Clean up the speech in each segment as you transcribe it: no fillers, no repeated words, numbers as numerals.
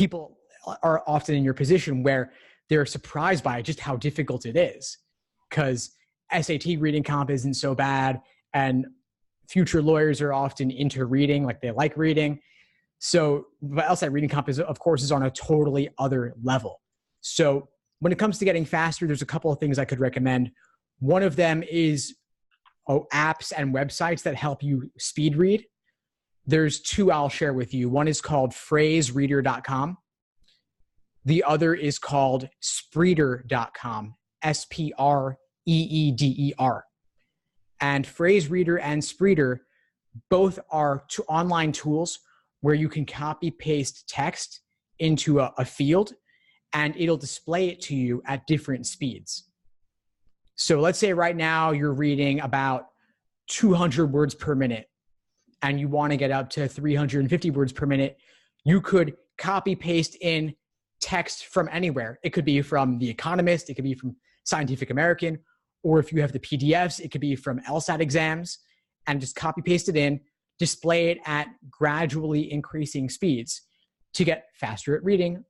people are often in your position where they're surprised by just how difficult it is, because SAT reading comp isn't so bad, and future lawyers are often into reading, like they like reading. So but LSAT reading comp is, of course, is on a totally other level. So when it comes to getting faster, there's a couple of things I could recommend. One of them is apps and websites that help you speed read. There's two I'll share with you. One is called phrasereader.com. The other is called spreeder.com, SPREEDER. And PhraseReader and Spreeder both are two online tools where you can copy paste text into a field, and it'll display it to you at different speeds. So let's say right now you're reading about 200 words per minute and you want to get up to 350 words per minute. You could copy paste in text from anywhere. It could be from The Economist, it could be from Scientific American, or if you have the PDFs, it could be from LSAT exams, and just copy paste it in, display it at gradually increasing speeds to get faster at reading,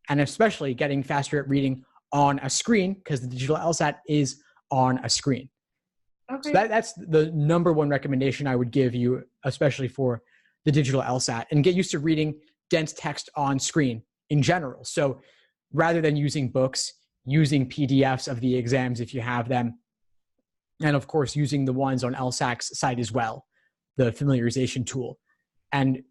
and especially getting faster at reading on a screen, because the digital LSAT is on a screen. Okay. So that's the number one recommendation I would give you, especially for the digital LSAT, and get used to reading dense text on screen in general. So rather than using books, using PDFs of the exams if you have them, and of course using the ones on LSAC's site as well, the familiarization tool, and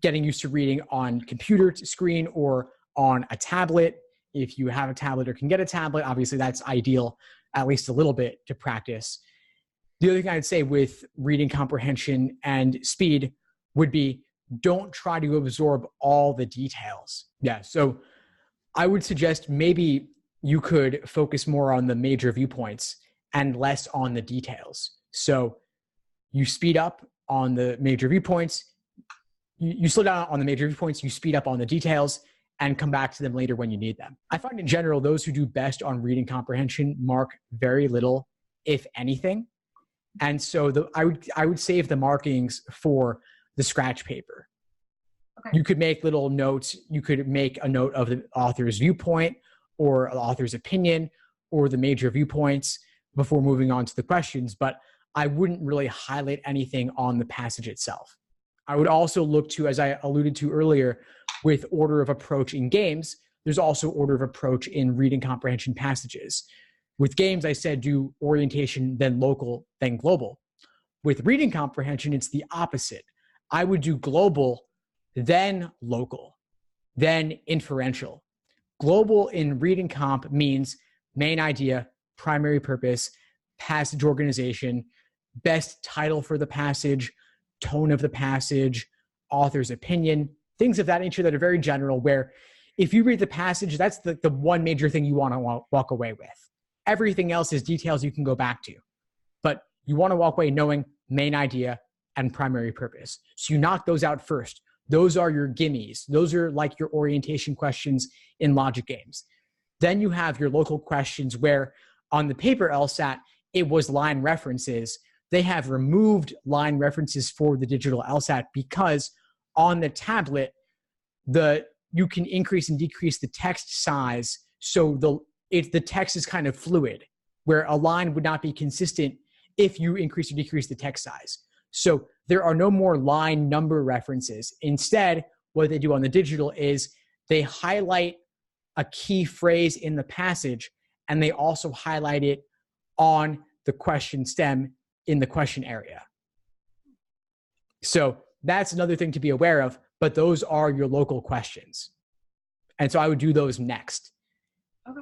getting used to reading on computer screen or on a tablet. If you have a tablet or can get a tablet, obviously that's ideal, at least a little bit, to practice. The other thing I'd say with reading comprehension and speed would be, don't try to absorb all the details. Yeah, so I would suggest maybe you could focus more on the major viewpoints and less on the details. So you speed up on the major viewpoints, you slow down on the major viewpoints, you speed up on the details, and come back to them later when you need them. I find in general, those who do best on reading comprehension mark very little, if anything. And so I would save the markings for the scratch paper. Okay. You could make little notes. You could make a note of the author's viewpoint or the author's opinion or the major viewpoints before moving on to the questions, but I wouldn't really highlight anything on the passage itself. I would also look to, as I alluded to earlier, with order of approach in games, there's also order of approach in reading comprehension passages. With games, I said do orientation, then local, then global. With reading comprehension, it's the opposite. I would do global, then local, then inferential. Global in reading comp means main idea, primary purpose, passage organization, best title for the passage, tone of the passage, author's opinion, things of that nature that are very general, where if you read the passage, that's the one major thing you want to walk away with. Everything else is details you can go back to. But you want to walk away knowing main idea and primary purpose. So you knock those out first. Those are your gimmies. Those are like your orientation questions in logic games. Then you have your local questions where on the paper LSAT, it was line references. They have removed line references for the digital LSAT because on the tablet, you can increase and decrease the text size. So the text is kind of fluid, where a line would not be consistent if you increase or decrease the text size. So there are no more line number references. Instead, what they do on the digital is they highlight a key phrase in the passage, and they also highlight it on the question stem in the question area. So that's another thing to be aware of, but those are your local questions. And so I would do those next. Okay.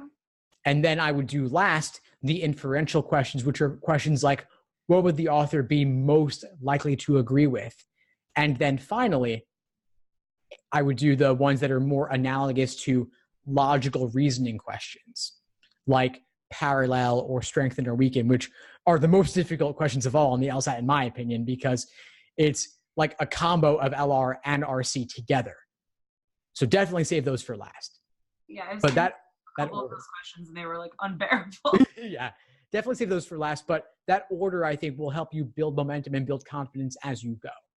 And then I would do last the inferential questions, which are questions like, what would the author be most likely to agree with? And then finally, I would do the ones that are more analogous to logical reasoning questions, like parallel or strengthen or weaken, which are the most difficult questions of all on the LSAT, in my opinion, because it's like a combo of LR and RC together. So definitely save those for last. Yeah, I've but seen that a couple of those questions and they were like unbearable. Yeah, definitely save those for last. But that order, I think, will help you build momentum and build confidence as you go.